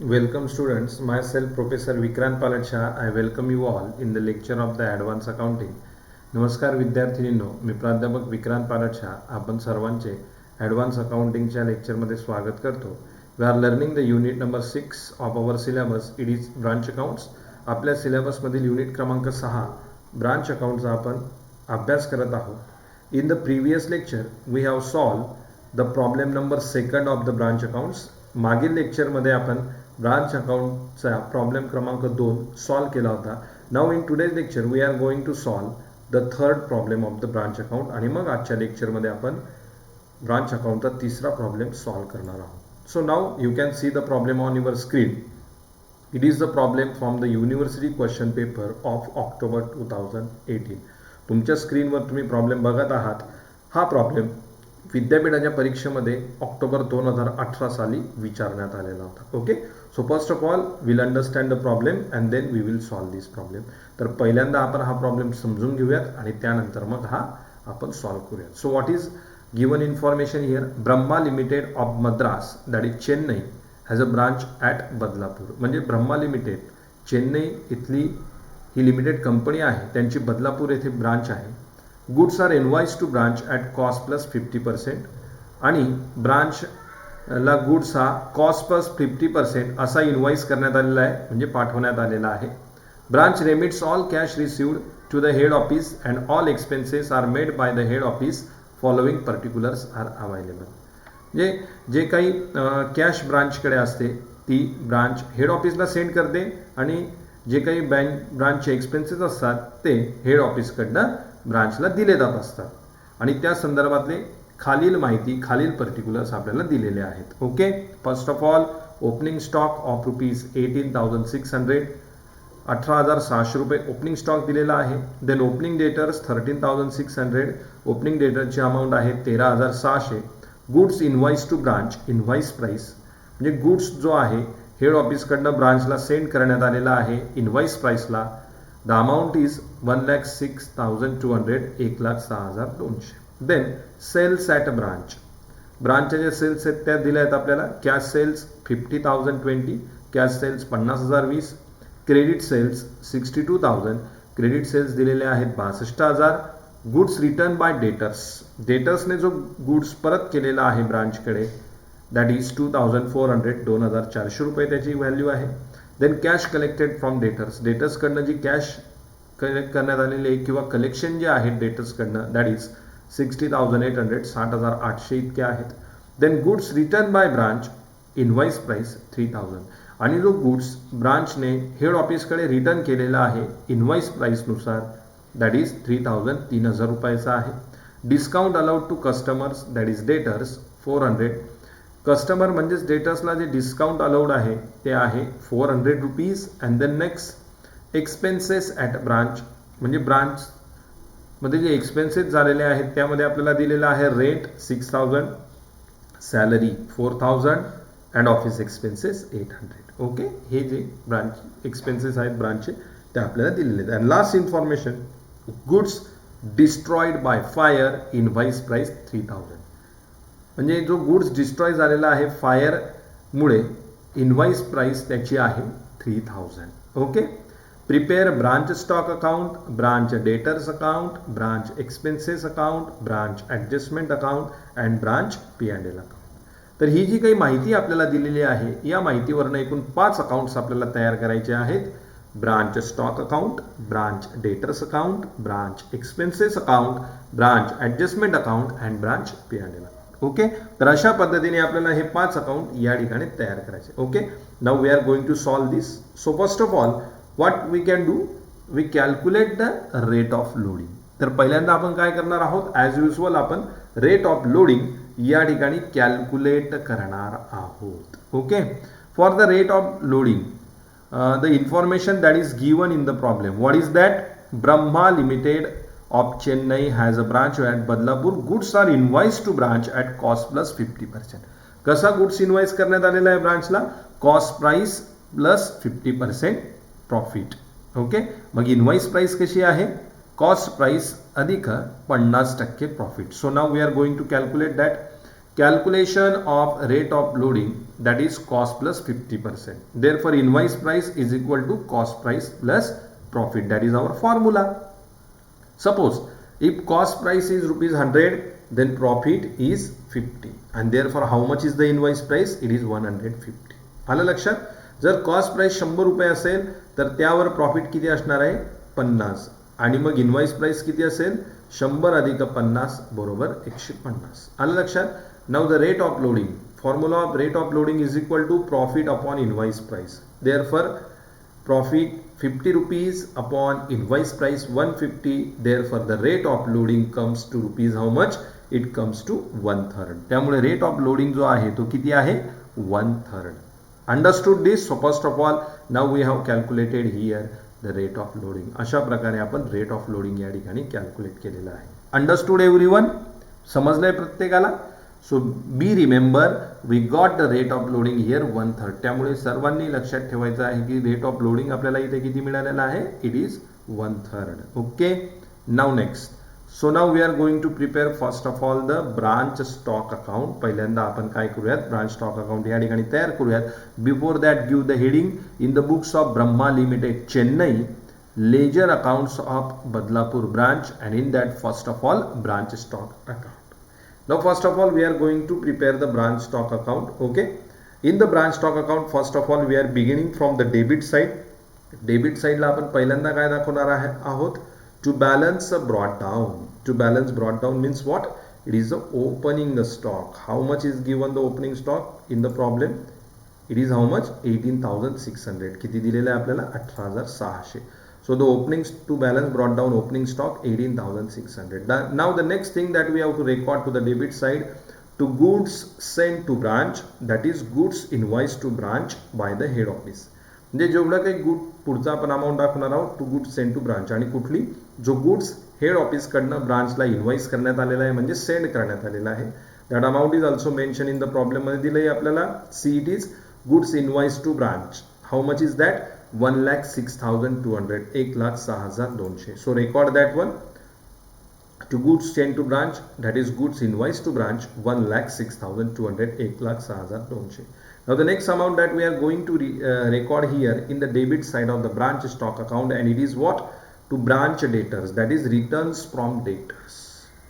Welcome students, myself Professor Vikrant Palat I welcome you all in the lecture of the Advanced Accounting. नमस्कार विद्यार्थिनींनो, मी प्राध्यापक विक्रांत पालट आपण सर्वांचे advance अकाउंटिंगच्या लेक्चरमध्ये स्वागत करतो. We are learning the unit number 6 of our syllabus. It is branch accounts. आपल्या सिलेबसमधील युनिट क्रमांक 6 ब्रांच अकाउंटचा आपण अभ्यास करत आहोत. In the previous lecture we have solve the problem number 2 of the branch accounts. मागील लेक्चरमध्ये आपण ब्रांच अकाउंटचा प्रॉब्लेम क्रमांक 2 सॉल्व केला होता. Now in today's lecture we are going to solve the third problem of the branch account आणि मग आजच्या लेक्चरमध्ये आपण ब्रांच अकाउंटचा तिसरा प्रॉब्लेम सॉल्व करणार आहोत. So now you can see the problem on your screen. It is the problem from the university question paper of October 2018. तुमच्या स्क्रीनवर तुम्ही प्रॉब्लेम बघत आहात. हा प्रॉब्लेम विद्यापीठाच्या परीक्षेमध्ये ऑक्टोबर 2018 साली विचारण्यात आलेला होता. Okay, so first of all will understand the problem and then we will solve this problem. तर पहिल्यांदा आपण हा प्रॉब्लेम समजून घेऊयात आणि त्यानंतर मग हा आपण सॉल्व करूयात. So what is given information here? Brahma limited of Madras that is Chennai has a branch at Badlapur. म्हणजे ब्रह्मा लिमिटेड चेन्नई इथली ही लिमिटेड कंपनी आहे, त्यांची बदलापूर येथे ब्रांच आहे. Goods are invoice to branch at cost plus 50% आणि ब्रांचला गुड्स हा कॉस्ट प्लस 50% असा इनवाइस करण्यात आलेला आहे, म्हणजे पाठवण्यात आलेला आहे. Branch remits all cash received to the head office and all expenses are made by the head office following particulars are available. म्हणजे जे काही कॅश ब्रांचकडे असते ती ब्रांच हेड ऑफिसला सेंड करते आणि जे काही ब्रांचचे एक्सपेन्सेस असतात ते हेड ऑफिसकडनं ब्रांचला दिले जात असतात आणि त्या संदर्भातले खालील माहिती खालील पर्टिक्युलर्स आपल्याला दिलेले आहेत. Okay, first of all opening stock of ₹18,600 18,600 रुपये ओपनिंग स्टॉक दिलेला आहे. देन ओपनिंग डेटर्स 13,600 ओपनिंग डेटरची अमाऊंट आहे 13,600. Goods invoice to branch invoice price म्हणजे गुड्स जो आहे हेड ऑफिसकडनं ब्रांचला सेंड करण्यात आलेला आहे इनवाइस प्राइसला. The amount is 1,06,200 1,06,200. Then sales at branch ब्रांचच्या ज्या सेल्स आहेत त्या दिल्या आहेत आपल्याला. Cash sales 50,020 cash sales 50,020. Credit sales 62,000 credit cells दिलेले आहेत 62,000. गुड्स रिटर्न बाय डेटर्सने जो गुड्स परत केलेला आहे ब्रांचकडे दॅट इज 2,400 2,400 रुपये त्याची व्हॅल्यू आहे. देन कॅश कलेक्टेड फ्रॉम डेटर्सकडनं जी कॅश कलेक्ट करण्यात आलेली आहे किंवा कलेक्शन जे आहे डेटर्सकडनं दॅट इज 60,800 60,800 इतके आहेत. Then goods return by branch invoice price 3,000 आणि जो गुड्स ब्रांचने हेड ऑफिसकडे रिटर्न केलेला आहे इनवाइस प्राइसनुसार दॅट इज 3,000 3,000 रुपयाचा आहे. Discount allowed to customers that is debtors 400. Customer म्हणजेच डेटर्सला जे डिस्काउंट अलाउड आहे ते आहे 400 rupees. And then next expenses at branch म्हणजे ब्रांचमध्ये जे एक्सपेन्सेस झालेले आहेत त्यामध्ये आपल्याला दिलेलं आहे rent 6,000 salary 4,000 and office expenses 800. Okay, हे जे ब्रांच एक्सपेन्सेस आहेत ब्रांचचे ते आपल्याला दिलेले आहेत. And last information goods destroyed bye fire invoice price 3,000 म्हणजे जो गुड्स डिस्ट्रॉय झालेला आहे फायरमुळे इनवाइस प्राइस त्याची आहे 3,000. Okay, prepare branch stock account branch debtors account branch expenses account branch adjustment account and branch P&L account. तर ही जी काही माहिती आपल्याला दिलेली आहे या माहितीवरनं एकूण 5 अकाउंट्स आपल्याला तयार करायचे आहेत. Branch stock account branch debtors account branch expenses account branch adjustment account and branch P&L account. Okay, तर अशा पद्धतीने आपल्याला हे 5 अकाउंट या ठिकाणी तयार करायचे. Okay, now we are going to solve this. So first of all what we can do we calculate the rate of loading. तर पहिल्यांदा आपण काय करणार आहोत ॲज युजल आपण रेट ऑफ लोडिंग या ठिकाणी कॅल्क्युलेट करणार आहोत. Okay, for the rate of loading the information that is given in the problem. What is that? Brahma limited of Chennai has a branch at Badlapur. Goods are invoiced to branch at cost plus 50%. कसा goods invoice करण्यात आलेला आहे ब्रांचला? Cost price plus 50% profit. Okay, मग invoice price कशी आहे? Cost price अधिक 50% profit. So now we are going to calculate that. calculation of rate of loading, that is cost plus 50%. Therefore invoice price is equal to cost price plus profit. That is our formula. Suppose if cost price is rupees 100, then profit is 50, and therefore how much is the invoice price? It is 150. आलं लक्षात? जर cost price 100 रुपये असेल तर त्यावर profit किती असणार आहे? 50. आणि मग इनवॉइस प्राइस किती असेल? 100 अधिक 50 बरोबर 150. आलं लक्षात? Now the rate of loading, formula of rate of loading is equal to profit upon invoice price. Therefore profit 50 rupees upon invoice price 150. Therefore the rate of loading comes to rupees how much? It comes to 1/3. त्यामुळे rate of loading जो आहे तो किती आहे? 1/3. Understood this? So first of all now we have calculated here the rate of loading. अशा प्रकारे आपण rate of loading या ठिकाणी कॅल्क्युलेट केलेलं आहे. Understood everyone? समजलंय प्रत्येकाला? So be remember we got the rate of loading here 1/3. त्यामुळे सर्वांनी लक्षात ठेवायचं आहे की रेट ऑफ लोडिंग आपल्याला इथे किती मिळालेला आहे? It is 1/3. Okay. Now next. So now we are going to prepare first of all the branch stock account. पहिल्यांदा आपण काय करूयात? ब्रांच स्टॉक अकाउंट या ठिकाणी तयार करूयात. Before that give the heading in the books of Brahma limited Chennai, ledger accounts of Badlapur branch, and in that first of all branch stock account. Now first of all we are going to prepare the branch stock account. Okay, in the branch stock account first of all we are beginning from the debit side. Debit side ला आपण पहिल्यांदा काय दाखवणार आहोत? To balance brought down. To balance brought down means what? It is the opening the stock. How much is given the opening stock in the problem? It is how much? 18,600. किती दिलेलं आहे आपल्याला? 18,600. So the openings to balance brought down opening stock 18,600. Now the next thing that we have to record to the debit side, to goods sent to branch, that is goods invoiced to branch by the head office. म्हणजे जेवढा काही good पुढचा आपण amount दाखवणार आहोत to goods send to branch, आणि कुठली? जो गुड्स हेड ऑफिस कडनं ब्रांचला इन्व्हॉइस करण्यात आलेला आहे म्हणजे सेंड करण्यात आलेला आहे. That amount is also mention in the problem मध्ये दिलंय आपल्याला. See it is goods invoice to branch. How much is that? 1,06,200. 1,06,200. So record that one. To goods sent to branch, that is goods invoiced to branch, 1,06,200. 1,06,200. Now the next amount that we are going to record here in the debit side of the branch stock account, and it is what? To branch debtors, that is returns from debtors.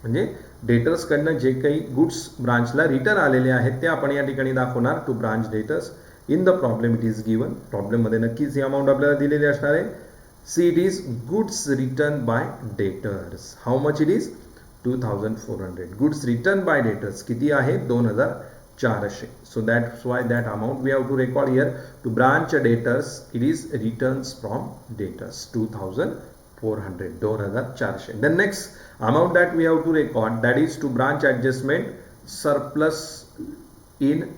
म्हणजे debtors कडनं जे काही goods ब्रांचला return आलेले आहेत ते आपण या ठिकाणी दाखवणार. To branch debtors. In the problem it is given. Problem मध्ये नक्कीच ही अमाऊंट आपल्याला दिलेली असणार आहे. See it is goods return by debtors. How much it is? 2,400. Goods return by debtors किती आहे? 2,400. So that's why that amount we have to record here. To branch debtors it is returns from debtors 2,400. 2,400. The next amount that we have to record, that is to branch adjustment surplus in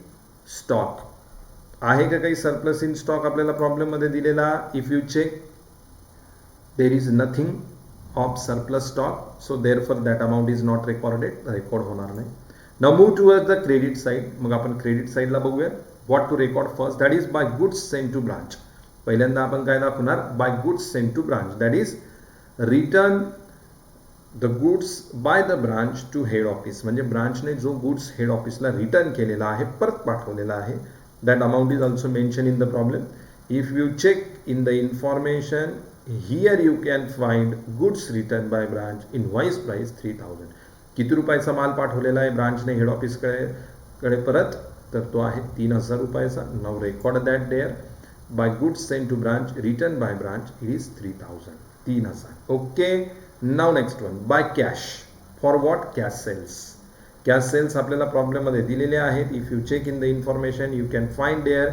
stock. आहे का काही surplus in stock आपल्याला problem मध्ये दिलेला? If you check there is nothing of surplus stock, so therefore that amount is not recorded. Record होणार नाही. Now move towards the credit side. मग आपण क्रेडिट साइडला बघूया. What to record first? That is by goods send to branch. पहिल्यांदा आपण काय दाखवणार? By goods send to branch, that is return the goods by the branch to head office. म्हणजे ब्रांचने जो गुड्स हेड ऑफिसला रिटर्न केलेला आहे, परत पाठवलेला आहे. That amount is also mentioned in the problem. If you check in the information, here you can find goods returned by branch, invoice price 3,000. किती रुपयाचा माल पाठवलेला आहे ब्रांचने हेड ऑफिस कडे परत? तर तो आहे 3,000 रुपयाचा. Now record that there. By goods send to branch return by branch it is 3,000. 3,000. Okay. Now next one. By cash. For what? Cash sales. Cash sales आपल्याला प्रॉब्लेम मध्ये दिलेले आहेत. If you check in the information you can find there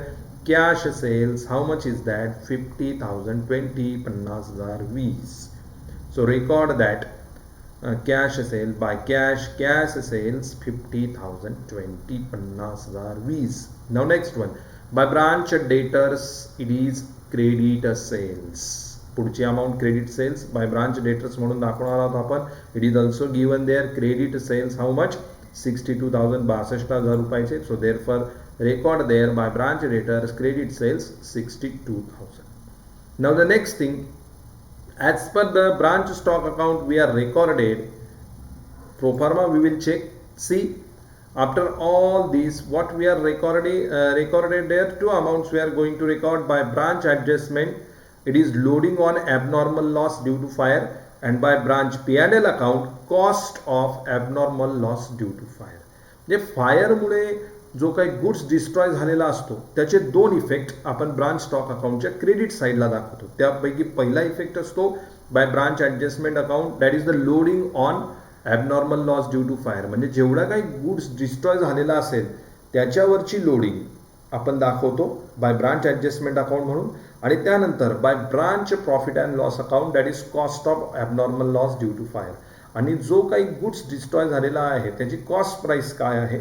cash sales. How much is that? 50,000. 20. 50,000. 20. So record that cash sale by cash sales 50,000. 20. 50,000. 20. Now next one. By branch debtors it is credit sales. पुढची amount credit sales by branch debtors म्हणून दाखवणार आहोत आपण. It is also given there credit sales. How much? 62,000. 62,000 रुपयाचे. So therefore record there by branch debtors credit sales 62,000. Now the next thing, as per the branch stock account we are recorded pro forma. We will check. See, After all these, what we are recorded there, two amounts we are going to record by branch adjustment. It is loading on abnormal loss due to fire, and by branch P&L account, cost of abnormal loss due to fire. जे फायरमुळे जो काही goods destroy झालेला असतो त्याचे दोन effect आपण branch stock अकाउंटच्या credit साईडला दाखवतो. त्यापैकी पहिला इफेक्ट असतो by branch adjustment account, that is the loading on abnormal loss due to fire. म्हणजे जेवढा काही गुड्स डिस्ट्रॉय झालेला असेल त्याच्यावरची लोडिंग आपण दाखवतो बाय ब्रांच ॲडजस्टमेंट अकाउंट म्हणून. आणि त्यानंतर by branch profit and loss account, that is cost of abnormal loss due to fire. आणि जो काही गुड्स डिस्ट्रॉय झालेला आहे त्याची कॉस्ट प्राइस काय आहे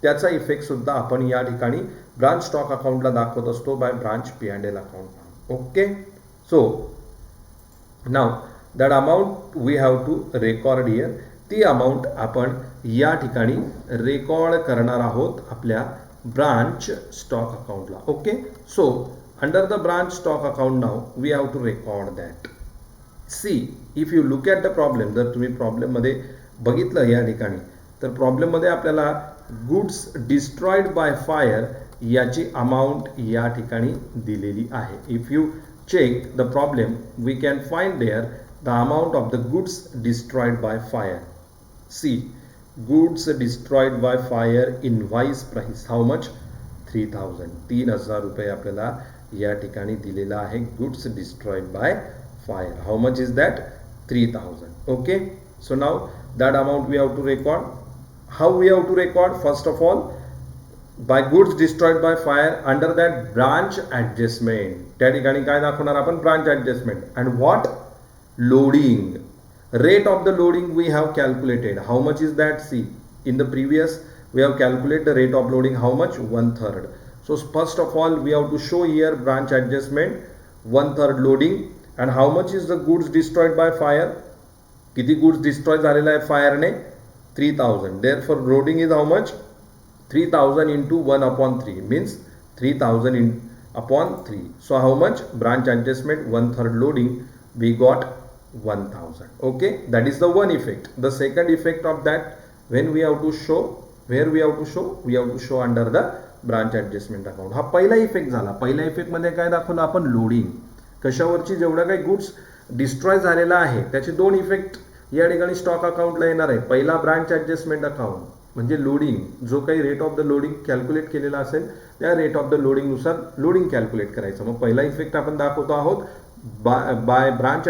त्याचा इफेक्ट सुद्धा आपण या ठिकाणी ब्रांच स्टॉक अकाउंटला दाखवत असतो by branch P&L account. Okay, so now that amount we have to record here, ती अमाऊंट आपण या ठिकाणी रेकॉर्ड करणार आहोत आपल्या ब्रांच स्टॉक अकाउंटला. Okay, so under the branch stock account now we have to record that. See if you look at the problem, जर तुम्ही प्रॉब्लेममध्ये बघितलं या ठिकाणी तर प्रॉब्लेममध्ये आपल्याला गुड्स डिस्ट्रॉयड बाय फायर याची अमाऊंट या ठिकाणी दिलेली आहे. If you check the problem we can find there the amount of the goods destroyed by fire. See goods destroyed by fire invoice price how much, 3000. 3000 रुपये आपल्याला या ठिकाणी दिलेला आहे goods destroyed by fire. How much is that, 3000. Okay, so now that amount we have to record. How we have to record? First of all, by goods destroyed by fire, under that branch adjustment, त्या ठिकाणी काय दाखवणार आपण, branch adjustment. And what? Loading. Rate of the loading we have calculated. How much is that? See, in the previous we have calculated the rate of loading. How much? 1/3. So first of all we have to show here branch adjustment 1/3 loading. And how much is the goods destroyed by fire? किती goods destroy झालेला आहे फायरने, 3000. Therefore loading is how much, 3000 into 1/3 means 3000 upon 3. So how much? Branch adjustment 1/3 loading, we got 1000. Okay, that is the one effect. The second effect of that, when we have to show, where we have to show, we have to show under the branch adjustment account. हा पहिला effect झाला. पहिल्या effect मध्ये काय दाखवलं आपण, loading. कशावरची, जेवढा काही गुड्स डिस्ट्रॉय झालेला आहे त्याचे दोन इफेक्ट या ठिकाणी स्टॉक अकाउंटला येणार आहे. पहिला ब्रांच ॲडजस्टमेंट अकाउंट म्हणजे लोडिंग, जो काही rate of the loading calculate केलेला असेल त्या रेट ऑफ द लोडिंगनुसार लोडिंग कॅल्क्युलेट करायचं. मग पहिला इफेक्ट आपण दाखवतो आहोत by branch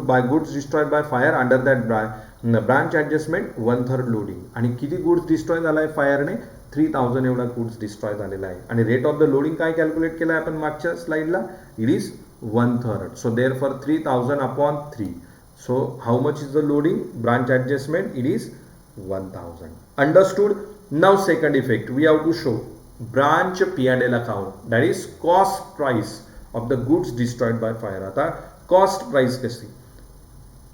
by goods destroyed by fire under that branch adjustment 1/3 loading. आणि किती गुड्स डिस्ट्रॉय झाला आहे फायरने, 3000 एवढा गुड्स डिस्ट्रॉय झालेला आहे. आणि रेट ऑफ द लोडिंग काय कॅल्क्युलेट केला आहे आपण मागच्या स्लाइडला, it is 1/3. So therefore 3000 upon 3. So how much is the loading? Branch adjustment, it is 1000. Understood? Now second effect we have to show branch P&L account, that is cost price of the goods destroyed by fire. आता cost price कशी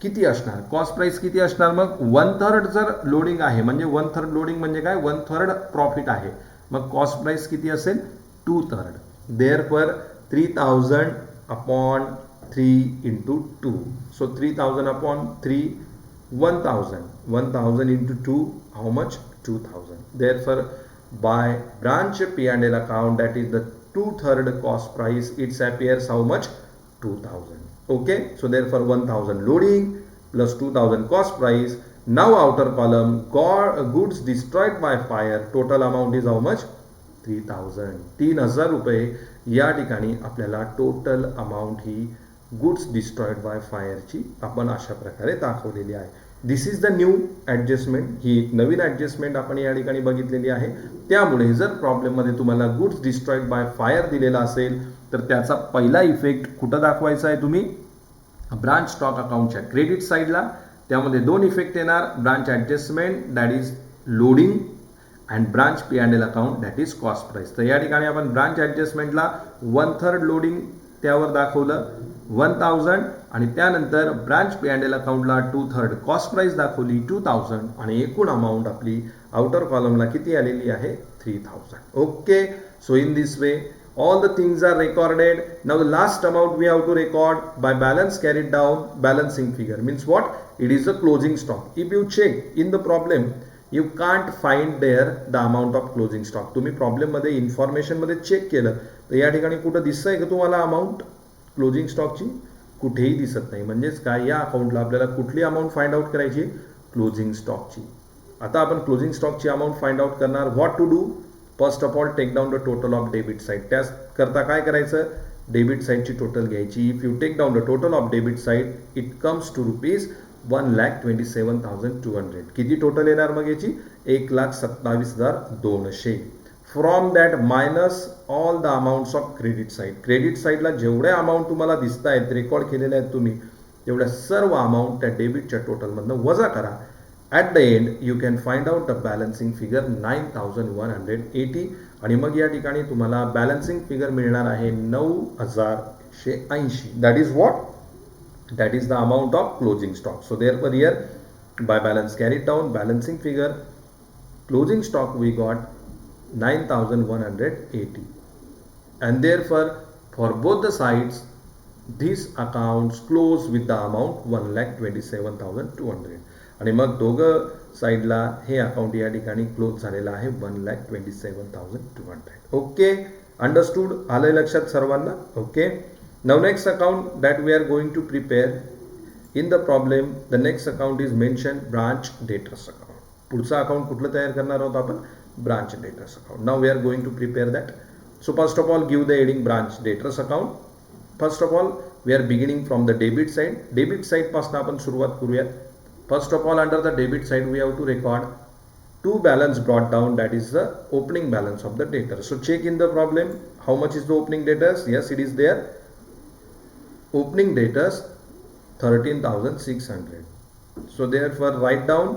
किती असणार, cost price किती असणार, मग 1/3 जर loading आहे म्हणजे 1/3 लोडिंग म्हणजे काय, 1/3 प्रॉफिट आहे. मग कॉस्ट प्राइस किती असेल, 2/3. Therefore 3000 upon 3 into 2. So 3000 upon 3, 1000. 1000 into 2, how much? 2000. Therefore, by branch P&L account, that is the 2/3 cost price, it appears how much? 2000. Okay. So therefore 1000 loading plus 2000 cost price. Now outer column, goods destroyed by fire. Total amount is how much? 3000. 3000 रुपये या ठिकाणी आपल्याला total amount ही goods destroyed by फायरची आपण अशा प्रकारे दाखवलेली आहे. This is the new adjustment. ही एक नवीन ॲडजस्टमेंट आपण या ठिकाणी बघितलेली आहे. त्यामुळे जर प्रॉब्लेममध्ये तुम्हाला गुड्स डिस्ट्रॉयड बाय फायर दिलेला असेल तर त्याचा पहिला इफेक्ट कुठं दाखवायचा आहे तुम्ही, ब्रांच स्टॉक अकाउंटच्या क्रेडिट साईडला. त्यामध्ये दोन इफेक्ट येणार, branch adjustment that is loading and branch P&L account that is cost price. तर या ठिकाणी आपण ब्रांच ॲडजस्टमेंटला 1/3 लोडिंग त्यावर दाखवलं 1000 आणि त्यानंतर ब्रांच P&L अकाउंटला 2/3 कॉस्ट प्राइस दाखवली 2000 आणि एकूण अमाऊंट आपली आउटर कॉलमला किती आलेली आहे, 3000. Okay, so in this way all the things are recorded. Now the last amount we have to record by balance carried down, balancing figure means what, it is the closing stock. If you check in the problem, you can't find there the amount of closing stock. तुम्ही प्रॉब्लेममध्ये इन्फॉर्मेशनमध्ये check केलं तर या ठिकाणी कुठं दिसतंय का तुम्हाला अमाऊंट क्लोजिंग स्टॉकची? कुठेही दिसत नाही. म्हणजेच काय, या अकाउंटला आपल्याला कुठली अमाऊंट फाइंड आउट करायची? क्लोजिंग स्टॉकची. आता आपण क्लोजिंग स्टॉकची अमाऊंट फाइंड आउट करणार. What to do? First of all take down the total of debit side. त्यास करता काय करायचं? डेबिट साईडची टोटल घ्यायची. If you take down the total of debit side it comes to rupees 1,27,200. किती total येणार मग याची? 1,27,200. From that minus all the amounts of credit side. Credit साईडला जेवढ्या अमाऊंट तुम्हाला दिसत आहेत, रेकॉर्ड केलेल्या आहेत तुम्ही, तेवढ्या सर्व अमाऊंट त्या डेबिटच्या टोटलमधनं वजा करा. At the end you can find out the balancing figure 9,180. आणि मग या ठिकाणी तुम्हाला बॅलन्सिंग फिगर मिळणार आहे 9,180. That is what? That is the amount of closing stock. So therefore here by balance carried down, balancing figure, closing stock we got 9,180. And therefore for both the sides these accounts close with the amount 1,27,200. आणि मग दोघं साईडला हे account या ठिकाणी close झालेलं आहे 1,27,200. Okay, understood? आलंय लक्षात सर्वांना? Okay. Now next account that we are going to prepare in the problem, the next account is mentioned branch debtors account. पुढचा अकाउंट कुठलं तयार करणार आहोत आपण? branch debtors account. Now we are going to prepare that. So first of all give the heading branch debtors account. First of all we are beginning from the debit side. Debit side पासून आपण सुरुवात करूयात. First of all under the debit side we have to record two balance brought down, that is the opening balance of the debtors. So check in the problem how much is the opening debtors. Yes, it is there. Opening debtors 13,600. So therefore write down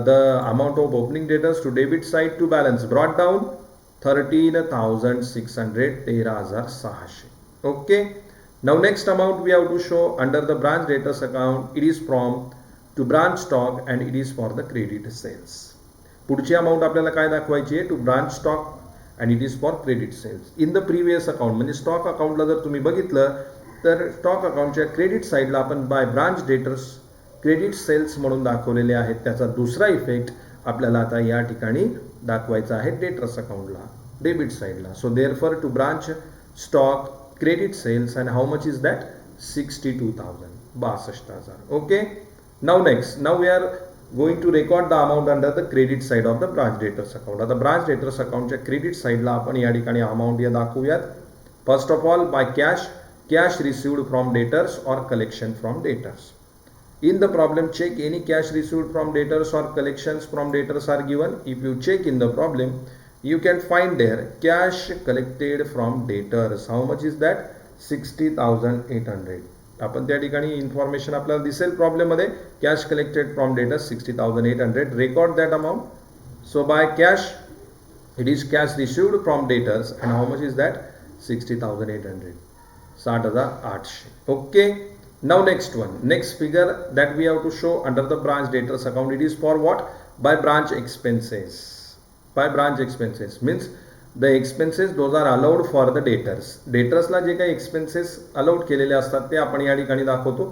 the amount of opening debtors to debit side to balance brought down 13,600, 13,600. Okay. Now next amount we have to show under the branch debtors account. It is from to branch stock and it is for the credit sales. पुढची amount आपल्याला काय दाखवायची आहे? To branch stock and it is for credit sales. In the previous account म्हणजे stock अकाउंटला जर तुम्ही बघितलं तर स्टॉक अकाउंटच्या क्रेडिट साईडला आपण by branch debtors credit sales म्हणून दाखवलेले आहेत. त्याचा दुसरा इफेक्ट आपल्याला आता या ठिकाणी दाखवायचा आहे डेटर्स अकाउंटला, डेबिट साईडला. So therefore to branch stock credit sales and how much is that? 62,000, 62,000. Okay. Now next, now we are going to record the amount under the credit side of the branch debtors account. आता branch debtors अकाउंटच्या credit साईडला आपण या ठिकाणी amount या दाखवूयात. First of all by cash received from debtors or collection from debtors. In the problem check any cash received from debtors or collections from debtors are given. If you check in the problem you can find there cash collected from debtors. How much is that? 60,800. आपण त्या ठिकाणी information आपल्याला दिसेल problem मध्ये. Cash collected from debtors 60,800. Record that amount. So by cash it is cash received from debtors and how much is that? 60,800, 60,800. Okay. Now next one, next figure that we have to show under the branch debtors account. It is for what? By branch expenses. By branch expenses means the expenses those are allowed for the debtors. Debtorsला जे काही expenses allowed केलेले असतात ते आपण या ठिकाणी दाखवतो.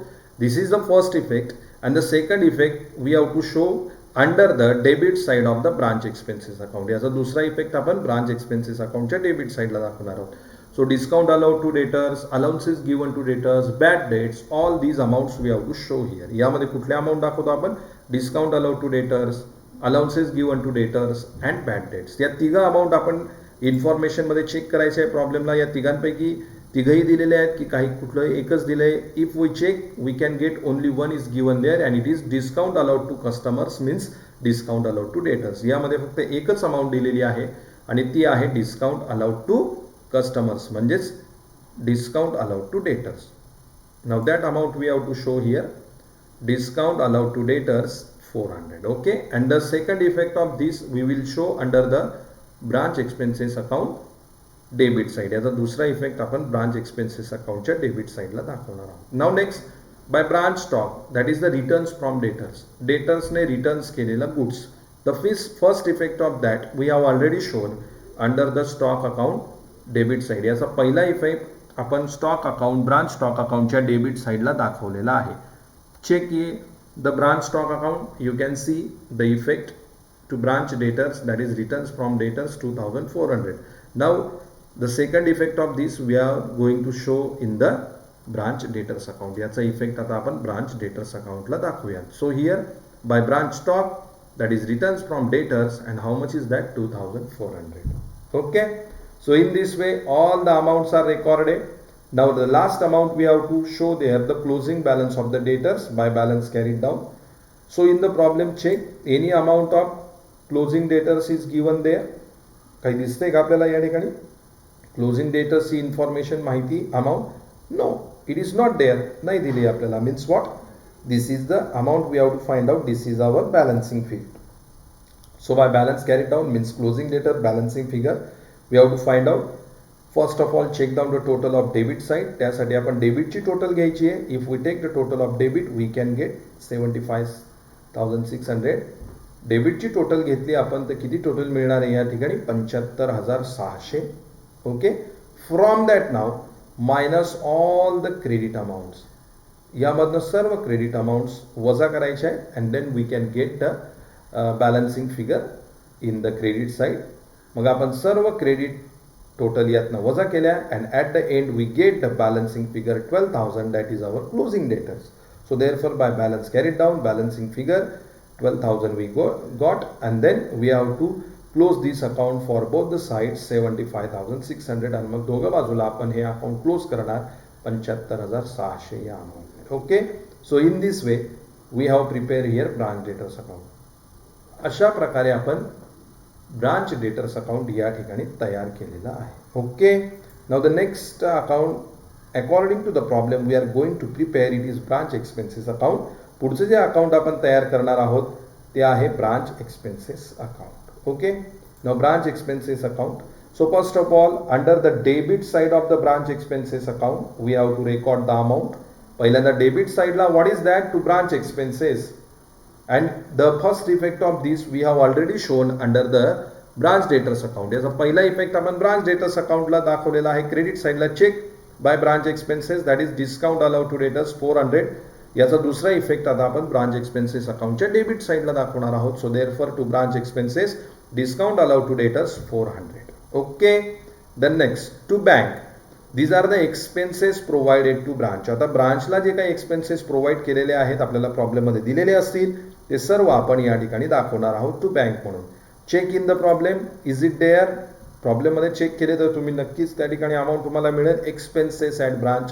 This is the first effect and the second effect we have to show under the debit side of the branch expenses account. याचा दुसरा इफेक्ट आपण branch expenses accountच्या डेबिट साइडला दाखवणार आहोत. So discount allowed to debtors, allowances given to debtors, bad debts, all these amounts we have to show here. यामध्ये कुठले amount दाखवतो आपण? Discount allowed to debtors, allowances given to debtors and bad debts. या तिघा amount आपण information मध्ये check करायचे आहे प्रॉब्लेमला. या तिघांपैकी तिघही दिलेले आहेत की काही कुठलं एकच दिलंय? If we check we can get only one is given there and it is discount allowed to customers means discount allowed to debtors. यामध्ये फक्त एकच अमाऊंट दिलेली आहे आणि ती आहे डिस्काउंट अलाउड टू customers म्हणजेच discount allowed to debtors. Now that amount we have to show here. Discount allowed to debtors 400. Okay. And the second effect of this we will show under the branch expenses account debit side. याचा दुसरा effect आपण branch expenses accountच्या debit sideला दाखवणार आहोत. Now next by branch stock that is the returns from debtors. Debtors ने returns केलेला goods. The first effect of that we have already shown under the stock account debit side. याचा पहिला effect आपण stock account branch stock अकाउंटच्या debit साइडला दाखवलेला आहे. Check the branch stock account. You can see the effect to branch debtors, that is returns from debtors 2400. Now the second effect of this we are going to show in the branch debtors account. याचा effect आता आपण branch debtors account ला दाखवूया. So here by branch stock, that is returns from debtors, and how much is that? 2400. Okay, so in this way all the amounts are recorded. Now the last amount we have to show there, the closing balance of the debtors by balance carried down. So in the problem check, any amount of closing debtors is given there. काही दिसते का आपल्याला या ठिकाणी closing debtors ची information माहिती amount? No, it is not there. नाही दिली आपल्याला. Means what? This is the amount we have to find out. This is our balancing figure. So by balance carried down means closing debtor balancing figure we have to find out. First of all check down the total of debit side. त्यासाठी आपण डेबिटची total घ्यायची आहे. If we take the total of debit we can get 75,600. डेबिटची total घेतली आपण तर किती टोटल मिळणार आहे या ठिकाणी? 75,600. Okay, from that now minus all the credit amounts. यामधनं सर्व क्रेडिट अमाऊंट्स वजा करायचे आहे and then we can get the balancing figure in the credit side. मग आपण सर्व क्रेडिट टोटल यातनं वजा केल्या and at the end we get the balancing figure 12,000. That is our closing debtors. So therefore by balance carried down, balancing figure 12,000 we got, and then we have to close this account for both the sides 75,600. आणि मग दोघं बाजूला आपण हे account close करणार 75,600 या amount. Okay, so in this way we have prepare here branch debtors account. अशा प्रकारे आपण ब्रांच डेटर्स अकाउंट या ठिकाणी तयार केलेलं आहे. Okay, now the next account according to the problem we are going to prepare it is branch expenses account. पुढचे जे अकाउंट आपण तयार करणार आहोत ते आहे branch expenses account. Okay, now branch expenses account. So first of all under the debit side of the branch expenses account we have to record the amount. पहिल्यांदा debit साइडला what is that? To branch expenses. And the first effect of this we have already shown under the branch debtors account. याचा पहिला effect आपण branch debtors अकाउंटला दाखवलेला आहे. Credit साइडला check by branch expenses, that is discount allowed to debtors 400. याचा दुसरा effect आता आपण ब्रांच एक्सपेन्सेस अकाउंटच्या डेबिट साइडला दाखवणार आहोत. So therefore to branch expenses discount allowed to debtors 400. Okay, then next to bank. These are the expenses provided to branch. आता ब्रांचला जे काही एक्सपेन्सेस प्रोव्हाइड केलेले आहेत आपल्याला प्रॉब्लेममध्ये दिलेले असतील ते सर्व आपण या ठिकाणी दाखवणार आहोत टू बँक म्हणून. Check in the problem, is it there? प्रॉब्लेममध्ये चेक केले तर तुम्ही नक्कीच त्या ठिकाणी अमाऊंट तुम्हाला मिळेल. Expenses at branch,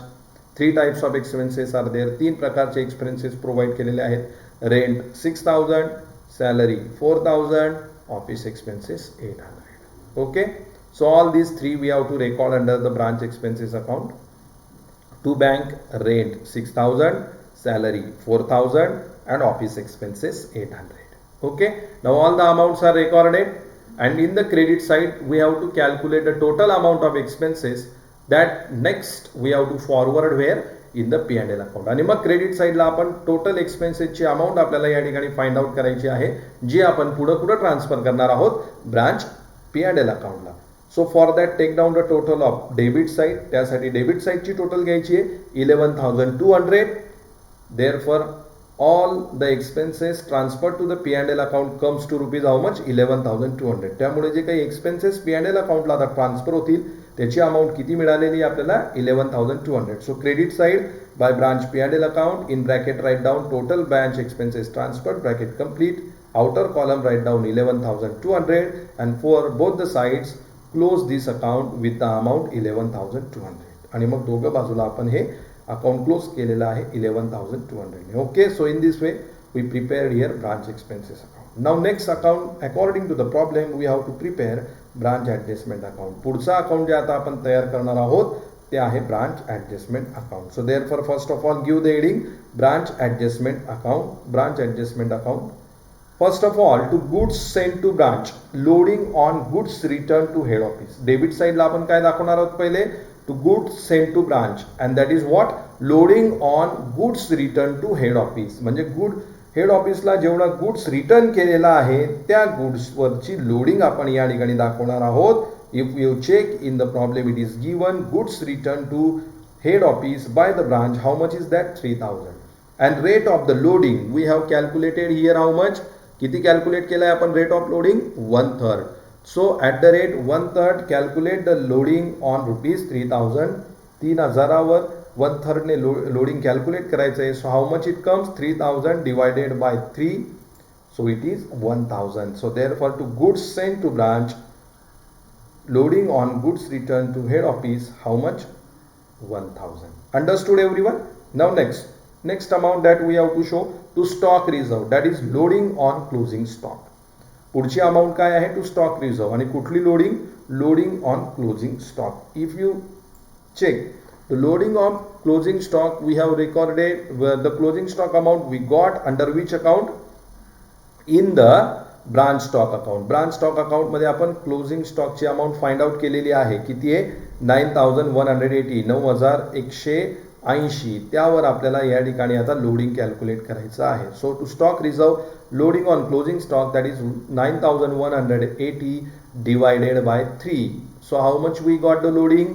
3 types of expenses are there. 3 प्रकारचे एक्सपेन्सेस प्रोव्हाइड केलेले आहेत. Rent 6,000, salary 4,000, office expenses 800. Okay, so all these 3 we have to record under the branch expenses account. To bank, rent 6,000, salary 4,000, and office expenses 800. Okay, now all the amounts are recorded. And in the credit side we have to calculate the total amount of expenses that next we have to forward where? In the P&L account. आणि मग credit साइडला आपण total एक्सपेन्सेसची amount आपल्याला या ठिकाणी find out करायची आहे जी आपण पुढे ट्रान्सफर करणार आहोत ब्रांच P&L अकाउंटला. So for that take down the total of debit side. त्यासाठी डेबिट साइडची टोटल घ्यायची आहे 11,200. Therefore all the expenses transferred to the P&L account comes to rupees how much? 11,200. त्यामुळे जे काही एक्सपेन्सेस P&L अकाउंटला आता ट्रान्सफर होतील त्याची अमाऊंट किती मिळालेली आपल्याला? 11,200. So credit side by branch P&L account in bracket write down total branch expenses transferred bracket complete. Outer column write down 11,200 and for both the sides close this account with the amount 11,200. आणि मग दोघं बाजूला आपण हे account close केलेला आहे 11,200. Okay, so in this way we prepared here branch expenses account. Now next account according to the problem we have to prepare branch adjustment account. पुढचा account जे आता आपण तयार करणार आहोत ते आहे branch adjustment account. So therefore first of all give the heading branch adjustment account. Branch adjustment account. First of all, to goods sent to branch, loading on goods returned to head office. Debit साइडला आपण काय दाखवणार आहोत पहिले? To goods sent to branch and that is what? Loading on goods return to head office. म्हणजे head ऑफिसला जेवढा goods return केलेला आहे त्या गुड्सवरची लोडिंग आपण या ठिकाणी दाखवणार आहोत. If you check in the problem it is given goods return to head office by the branch. How much is that? 3,000. And rate of the loading we have calculated here how much? किती calculate केलाय आपण rate of loading 1/3. So at the rate 1/3 calculate the loading on ₹3000. 3000वर 1/3 ने loading calculate करायचं आहे. So how much it comes 3000 divided by 3. So it is 1000. So therefore to goods sent to branch, loading on goods returned to head office, how much? 1000. Understood everyone? Now next amount that we have to show to stock reserve, that is loading on closing stock. पुढची amount काय आहे? To stock reserve. आणि कुठली loading? Loading on closing stock. If you check the loading of closing stock, we have recorded the closing stock amount we got under which account? In the branch stock account. Branch stock account मध्ये आपण closing स्टॉकची amount find out केलेली आहे. किती आहे? 9180, 9180. त्यावर आपल्याला या ठिकाणी आता लोडिंग कॅल्क्युलेट करायचं आहे. So to stock reserve loading on closing stock, that is 9180 divided by 3. So how much we got the loading?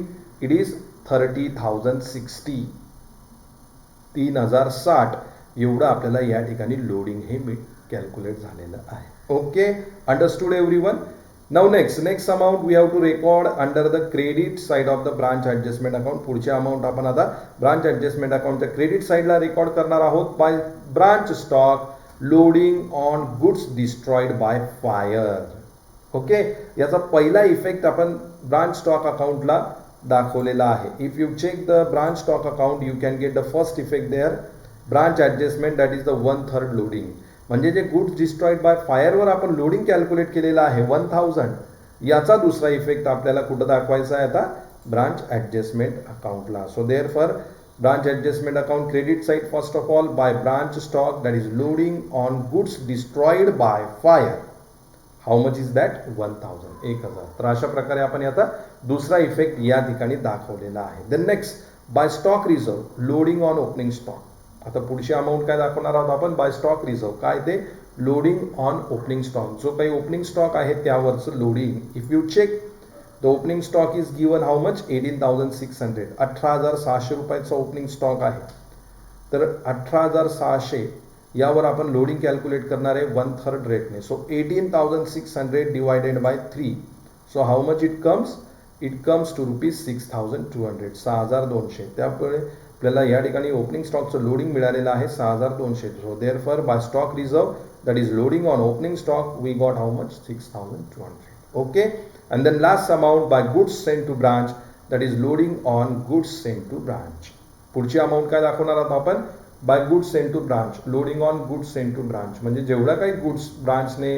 It is 30,060. 3060 एवढं आपल्याला या ठिकाणी लोडिंग हे कॅल्क्युलेट झालेलं आहे. Okay, understood everyone? Now next amount we have to record under the credit side of the branch adjustment account. पुढचे amount आपण आता ब्रांच ऍडजस्टमेंट अकाउंटच्या क्रेडिट साइडला रेकॉर्ड करणार आहोत. By branch stock loading on goods destroyed by fire. Okay, याचा पहिला effect आपण ब्रांच स्टॉक अकाउंटला दाखवलेला आहे. If you check the branch stock account you can get the first effect there. Branch adjustment, that is the 1/3 loading. म्हणजे जे goods destroyed bye फायरवर आपण loading calculate केलेलं आहे 1000, याचा दुसरा इफेक्ट आपल्याला कुठं दाखवायचा आहे आता? ब्रांच ऍडजस्टमेंट अकाउंटला. So therefore branch adjustment account credit side first of all bye branch stock, that is loading on goods destroyed by fire. How much is that? 1000. 1000. तर अशा प्रकारे आपण याचा दुसरा इफेक्ट या ठिकाणी दाखवलेला आहे. Then next by stock reserve loading on opening stock. आता पुढची अमाऊंट काय दाखवणार आहोत आपण? By stock reserve. काय ते? Loading on opening stock. जो काही ओपनिंग स्टॉक आहे त्यावरचं loading. If you check the opening stock is given how much? 18,600. 18,600 रुपयाचा ओपनिंग स्टॉक आहे. तर 18,600 यावर आपण लोडिंग कॅल्क्युलेट करणार आहे 1/3 रेटने. So 18,600 divided by 3. So how much it comes? It comes to ₹6,200. 6,200. त्यामुळे आपल्याला या ठिकाणी ओपनिंग स्टॉकचं लोडिंग मिळालेलं आहे 6,200. So therefore by stock reserve, that is loading on opening stock, we got how much? 6,200. Okay, and then last amount by goods sent to branch, that is loading on goods sent to branch. पुढची amount काय दाखवणार आहोत आपण? By goods sent to branch loading on goods sent to branch. म्हणजे जेवढा काही goods ब्रांचने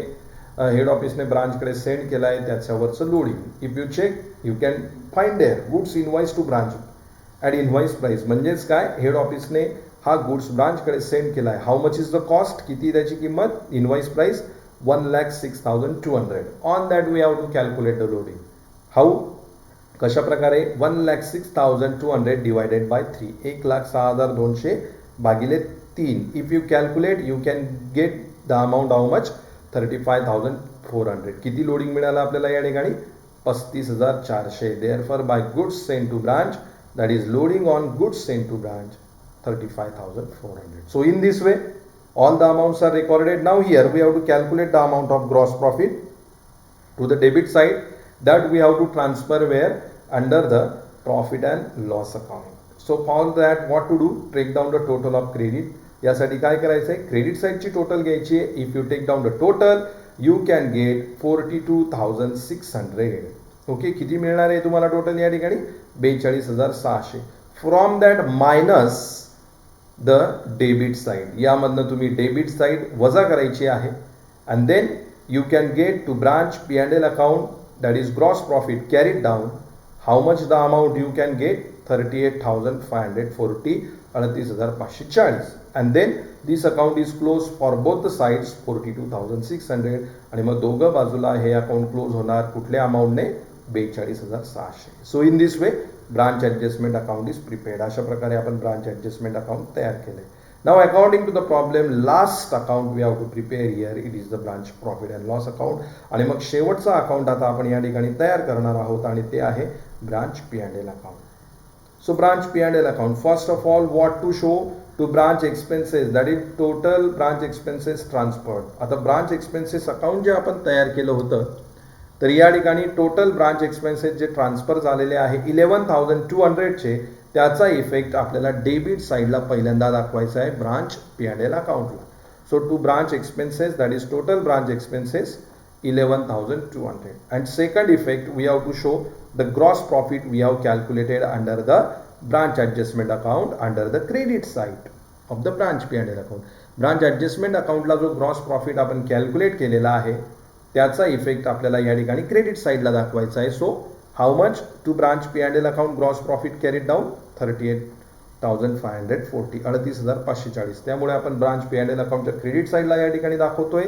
head ऑफिसने ब्रांचकडे सेंड केला आहे त्याच्यावरचं loading. If you check you can find there goods invoice to branch at invoice price. म्हणजेच काय? हेड ऑफिसने हा गुड्स ब्रांचकडे सेंड केला आहे. How much is the cost? किती त्याची किंमत? Invoice price 1,06,200. On that we have to calculate the loading. How? कशा प्रकारे? 1,06,200 डिवायडेड बाय 3. 1,06,200 भागिले 3. If you calculate you can get the amount how much? 35,400. किती लोडिंग मिळालं आपल्याला या ठिकाणी? 35,400. Therefore by goods sent to branch, that is loading on goods sent to branch, 35,400. So in this way all the amounts are recorded. Now here we have to calculate the amount of gross profit to the debit side, that we have to transfer where? Under the profit and loss account. So for that what to do? Take down the total of credit. यासाठी काय करायचं आहे? Credit साइडची total घ्यायची आहे. If you take down the total you can get 42,600. Okay, किती मिळणार आहे तुम्हाला टोटल या ठिकाणी? 42,600. From that minus the debit side. यामधनं तुम्ही डेबिट साइड वजा करायची आहे. And then you can get to branch P&L account, that is gross profit carried down. How much the amount you can get? 38,540. 38,540. And then this account is close for both the sides 42,600. आणि मग दोघं बाजूला हे account close होणार कुठल्या अमाऊंटने? 42,600. So in this way branch adjustment account is prepared. अशा प्रकारे आपण ब्रांच ऍडजस्टमेंट अकाउंट तयार केले. Now according to the problem last account we have to prepare here, it is the branch profit and loss account. आणि मग शेवटचा account आता आपण या ठिकाणी तयार करणार आहोत आणि ते आहे branch P&L account. So branch P&L account, first of all what to show? To branch expenses, that is total branch expenses transferred. आता ब्रांच एक्सपेन्सेस अकाउंट जे आपण तयार केलं होतं, तर या ठिकाणी टोटल ब्रांच एक्सपेन्सेस जे ट्रान्सफर झालेले आहे 11,200चे, त्याचा इफेक्ट आपल्याला डेबिट साईडला पहिल्यांदा दाखवायचा आहे ब्रांच P&L अकाउंटला. So to branch expenses, that is total branch expenses 11,200. And second effect, we have to show the gross profit we have calculated under the branch adjustment account under the credit side of the branch P&L account. Branch adjustment अकाउंटला जो gross profit आपण calculate केलेला आहे त्याचा effect आपल्याला या ठिकाणी credit साईडला दाखवायचा आहे. So how much to branch P&L account gross profit carried down 38,540, 38,540. त्यामुळे आपण ब्रांच P&L अकाउंटच्या क्रेडिट साईडला या ठिकाणी दाखवतोय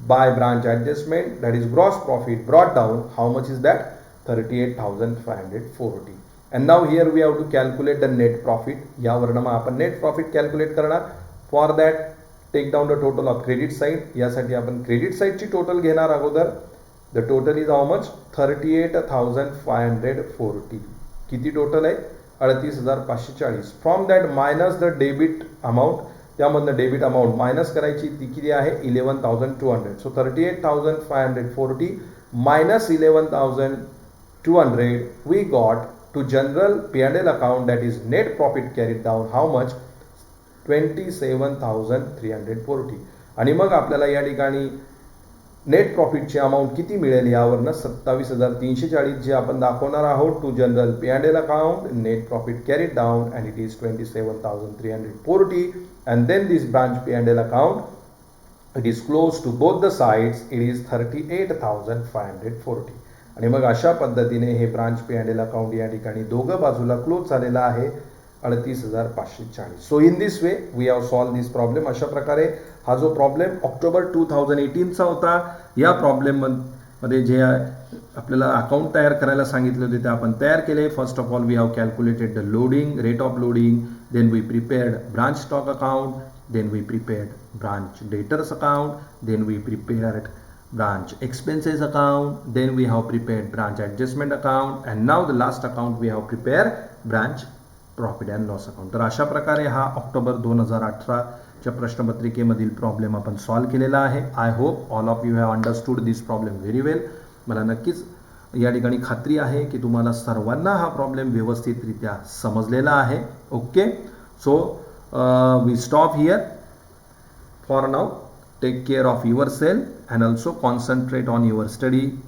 by branch adjustment, that is gross profit brought down. How much is that? 38,540. And now here we have to calculate the net profit. यावरनं मग आपण net profit calculate करणार. For that take down the total of credit side. यासाठी आपण credit side ची total घेणार अगोदर. The total is how much? 38,540. किती total आहे? 38,540. From that minus the debit amount. त्यामधनं डेबिट अमाऊंट मायनस करायची, ती किती आहे 11,200. सो 38,540 minus 11,200 we got to general P&L account, that is net profit carried down how much 27,340. आणि मग आपल्याला या ठिकाणी नेट प्रॉफिटची अमाऊंट किती मिळेल यावरनं 27,340 जे आपण दाखवणार आहोत to general P&L account, net profit carried down and it is 27,340. And then this branch P&L account, it is close to both the sides, it is 38,540. आणि मग अशा पद्धतीने हे ब्रांच P&L अकाउंट या ठिकाणी दोघं बाजूला क्लोज झालेला आहे 38,540. So in this way we have solve this problem. अशा प्रकारे हा जो प्रॉब्लेम ऑक्टोबर 2018चा होता, या प्रॉब्लेम मध्ये जे आपल्याला अकाउंट तयार करायला सांगितले होते ते आपण तयार केले. First of all we have calculated the loading, rate of loading, then we prepared branch stock account, then we prepared branch debtors account, then we prepared branch expenses account, then we have prepared branch adjustment account, and now the last account we have prepared branch profit and loss account. तर अशा प्रकारे हा October 2018च्या प्रश्नपत्रिकेमधील problem आपण solve केलेला आहे. I hope all of you have understood this problem very well. मला नक्कीच या ठिकाणी खात्री आहे की तुम्हाला सर्वांना हा प्रॉब्लेम व्यवस्थितरित्या समजलेला आहे. Okay, so we stop here for now. Take care of yourself and also concentrate on your study.